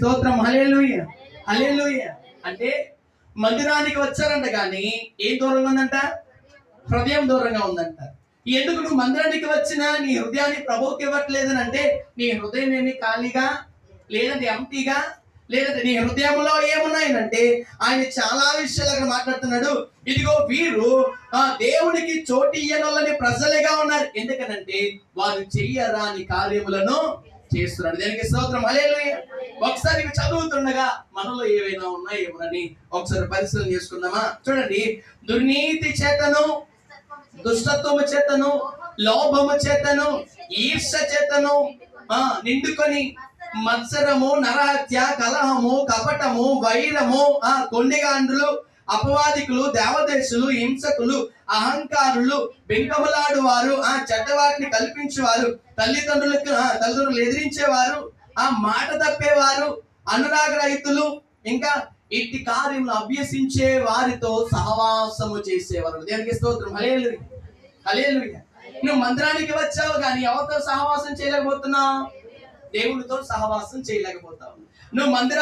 స్తోత్రం. హల్లెలూయా, హల్లెలూయా. అంటే మందిరానికి వచ్చారంట, కానీ ఏం దూరంగా ఉందంట? హృదయం దూరంగా ఉందంట. ఎందుకు నువ్వు మందిరానికి వచ్చినా నీ హృదయాన్ని ప్రభువుకి ఇవ్వట్లేదని అంటే నీ హృదయం ఏమి ఖాళీగా లేదంటే ఎంటీగా లేదంటే నీ హృదయంలో ఏమున్నాయనంటే ఆయన చాలా విషయాలు అక్కడ మాట్లాడుతున్నాడు. ఇదిగో వీరు దేవునికి చోటు ఇయ్యనొల్లని ప్రజలుగా ఉన్నారు. ఎందుకనంటే వారు చెయ్యరాని కార్యములను చేస్తున్నాడు. దానికి స్తోత్రం. హల్లెలూయా. ఒకసారి ఇవి చదువుతుండగా మనలో ఏవైనా ఉన్నాయేమోనని ఒకసారి పరిశీలన చేసుకుందామా? చూడండి, దుర్నీతి చేతను, దుష్టత్వము చేతను, లోభము చేతను, ఈర్ష్య చేతను నిండుకొని మత్సరము, నరహత్య, కలహము, కపటము, వైరము, కొండెగాండ్రులు, అపవాదికులు, దేవదేశులు, హింసకులు, అహంకారులు, బెంకములాడు వారు, చెడ్డవాటిని కల్పించేవారు, తల్లిదండ్రులు ఎదిరించేవారు, మాట తప్పేవారు, అనురాగ రహితులు, ఇంకా ఇట్టి కార్యములు అభ్యసించే వారితో సహవాసము చేసేవారు. దేవునికి స్తోత్రం. హల్లెలూయా, హల్లెలూయా. నువ్వు మందిరానికి వచ్చావు కానీ ఎవరితో సహవాసం చేయలేకపోతున్నావు? దేవుడితో సహవాసం చేయలేకపోతావు. నువ్వు మందిరా